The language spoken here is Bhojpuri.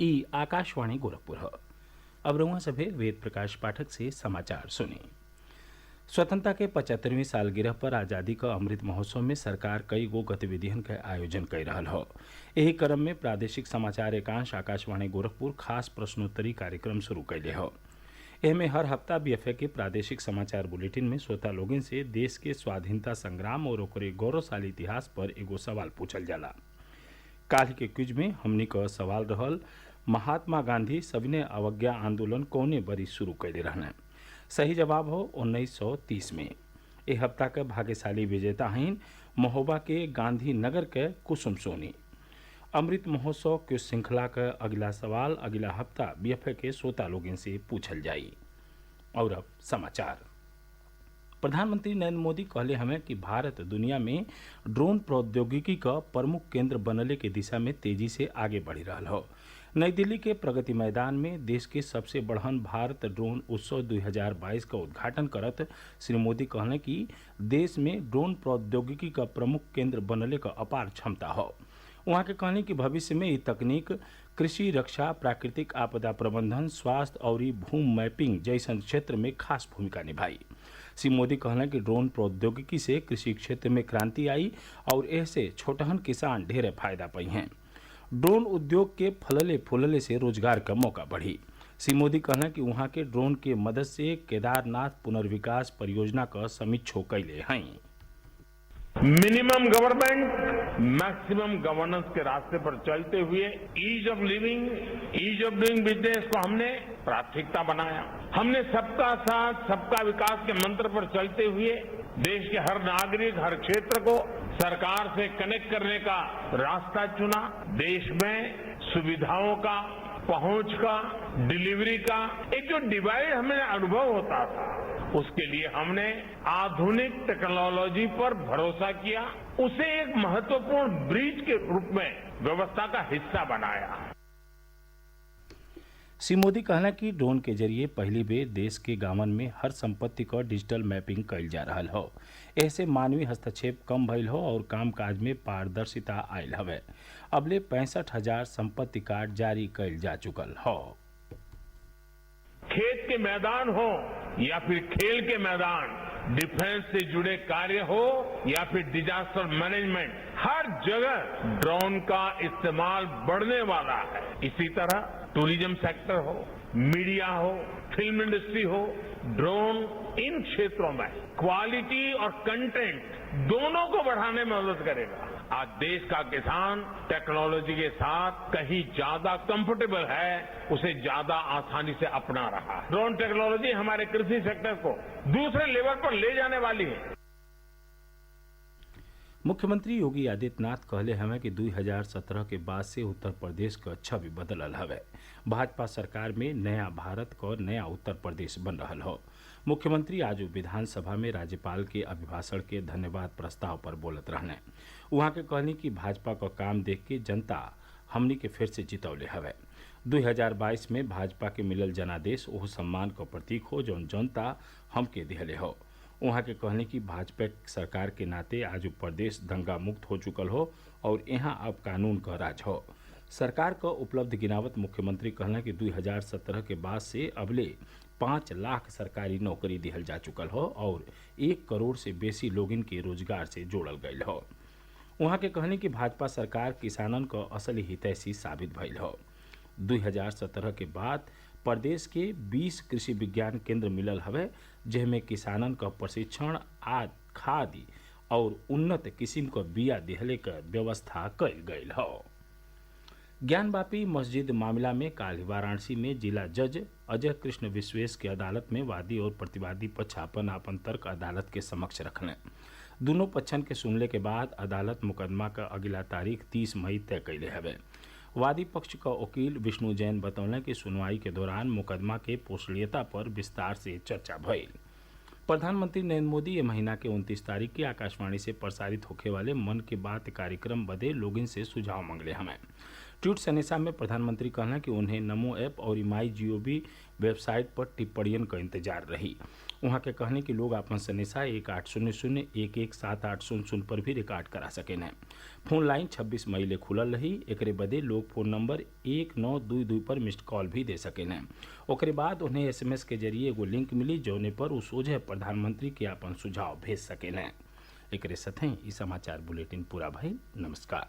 ई आकाशवाणी गोरखपुर है। अब रउआ सभे वेद प्रकाश पाठक से समाचार सुनी। स्वतंत्रता के 75वीं सालगिरह पर आजादी का अमृत महोत्सव में सरकार कई गो गतिविधियन के आयोजन कर रहा हो। यही क्रम में प्रादेशिक समाचार एकांश आकाशवाणी गोरखपुर खास प्रश्नोत्तरी कार्यक्रम शुरू कैले हो। एमे हर हफ्ता बीएफए के प्रादेशिक समाचार बुलेटिन में श्रोता लोगन से देश के स्वाधीनता संग्राम और ओकरे गौरवशाली इतिहास पर एगो सवाल पूछल जाला। काल के क्विज में हमनी क सवाल रहल, महात्मा गांधी सविनय अवज्ञा आंदोलन कौने बरी शुरू कैले रहने। सही जवाब हो 1930 में। ए हफ्ता के भाग्यशाली विजेता हैं महोबा के गांधी नगर के कुसुम सोनी। अमृत महोत्सव के श्रृंखला का अगला सवाल अगला हफ्ता बीएफए के श्रोता लोगन से पूछल जाई। और अब समाचार। प्रधानमंत्री नरेंद्र मोदी कहले हमें कि भारत दुनिया में ड्रोन प्रौद्योगिकी का प्रमुख केंद्र बनने के दिशा में तेजी से आगे बढ़ रहा हो। नई दिल्ली के प्रगति मैदान में देश के सबसे बड़हन भारत ड्रोन उत्सव 2022 का उद्घाटन करत श्री मोदी कहले कि देश में ड्रोन प्रौद्योगिकी का प्रमुख केंद्र बनने का अपार क्षमता हो। वहाँ के कहने कि भविष्य में ये तकनीक कृषि, रक्षा, प्राकृतिक आपदा प्रबंधन, स्वास्थ्य और भूमि मैपिंग जैसन क्षेत्र में खास भूमिका निभाई। श्री मोदी कहना कि ड्रोन प्रौद्योगिकी से कृषि क्षेत्र में क्रांति आई और ऐसे छोटहन किसान ढेर फायदा पाई हैं। ड्रोन उद्योग के फलले फूलले से रोजगार का मौका बढ़ी। श्री मोदी कहना कि वहाँ के ड्रोन के मदद से केदारनाथ पुनर्विकास परियोजना का समीक्षो कैले हैं। मिनिमम गवर्नमेंट मैक्सिमम गवर्नेंस के रास्ते पर चलते हुए ease of living, ease of doing business को हमने प्राथमिकता बनाया। हमने सबका साथ सबका विकास के मंत्र पर चलते हुए देश के हर नागरिक, हर क्षेत्र को सरकार से कनेक्ट करने का रास्ता चुना। देश में सुविधाओं का, पहुंच का, डिलीवरी का एक जो डिवाइड हमें अनुभव होता था, उसके लिए हमने आधुनिक टेक्नोलॉजी पर भरोसा किया, उसे एक महत्वपूर्ण ब्रिज के रूप में व्यवस्था का हिस्सा बनाया। श्री मोदी कहना कि ड्रोन के जरिए पहली बेर देश के गांवन में हर संपत्ति का डिजिटल मैपिंग कइल जा रहा हो। ऐसे मानवीय हस्तक्षेप कम भइल हो और कामकाज में पारदर्शिता आयल हवे। अबले 65,000 संपत्ति कार्ड जारी कइल जा चुकल हो। खेत के मैदान हो या फिर खेल के मैदान, डिफेंस से जुड़े कार्य हो या फिर डिजास्टर मैनेजमेंट, हर जगह ड्रोन का इस्तेमाल बढ़ने वाला है। इसी तरह टूरिज्म सेक्टर हो, मीडिया हो, फिल्म इंडस्ट्री हो, ड्रोन इन क्षेत्रों में क्वालिटी और कंटेंट दोनों को बढ़ाने में मदद करेगा। आज देश का किसान टेक्नोलॉजी के साथ कहीं ज्यादा कंफर्टेबल है, उसे ज्यादा आसानी से अपना रहा है। ड्रोन टेक्नोलॉजी हमारे कृषि सेक्टर को दूसरे लेवल पर ले जाने वाली है। मुख्यमंत्री योगी आदित्यनाथ कहले हमें कि 2017 के बाद से उत्तर प्रदेश का छवि बदलल हवे। भाजपा सरकार में नया भारत का नया उत्तर प्रदेश बन रहा हो। मुख्यमंत्री आज विधानसभा में राज्यपाल के अभिभाषण के धन्यवाद प्रस्ताव पर बोलत रहने। वहाँ के कहनी कि भाजपा का काम देख के जनता हमनी के फिर से जितौले हवे। 2022 में भाजपा के मिलल जनादेश ओह सम्मान का प्रतीक हो जौन जनता हमके दिहले हो। वहाँ के कहने की भाजपा सरकार के नाते आज प्रदेश दंगा मुक्त हो चुकल हो और यहाँ अब कानून का राज हो। सरकार का उपलब्धि गिनावत मुख्यमंत्री कहना कि 2017 के बाद से अबले 5 लाख सरकारी नौकरी दिहल जा चुकल हो और 1 करोड़ से बेसी लोगन के रोजगार से जोड़ल गयल हो। वहाँ के कहने की भाजपा सरकार किसानन का असली हितैषी साबित भइल हो। 2017 के बाद प्रदेश के 20 कृषि विज्ञान केंद्र मिलल हवे, जेमे किसानन का प्रशिक्षण, खाद और उन्नत किस्म का बिया दिहले का व्यवस्था कइल गयल हो। ज्ञानवापी मस्जिद मामला में काल वाराणसी में जिला जज अजय कृष्ण विश्वेश की अदालत में वादी और प्रतिवादी पक्ष आपन तर्क अदालत के समक्ष रखने। दोनों पक्षन के सुनले के बाद अदालत मुकदमा का अगला तारीख 30 मई तय कैले हवे। वादी पक्ष का वकील विष्णु जैन बतौले कि सुनवाई के दौरान मुकदमा के पोषणीयता पर विस्तार से चर्चा भइल। प्रधानमंत्री नरेंद्र मोदी ये महीना के 29 तारीख की आकाशवाणी से प्रसारित होने वाले मन की बात कार्यक्रम बदे लोगन से सुझाव मांगले हमें। ट्वीट संदेशा में प्रधानमंत्री कहना कि उन्हें नमो ऐप और माई GOV वेबसाइट पर टिप्पणियन का इंतजार रही। वहाँ के कहने कि लोग अपन सनेसा 1800-117800 पर भी रिकॉर्ड करा सकें। फोन लाइन 26 मई ले खुलल रही। एकरे बदे लोग फोन नंबर 1922 पर मिस्ड कॉल भी दे सकें। ओकरे बाद उन्हें SMS के जरिए एगो लिंक मिली जौने पर उ सोझे प्रधानमंत्री के अपन सुझाव भेज सकें। एकरे साथे ई समाचार बुलेटिन पूरा भइल। नमस्कार।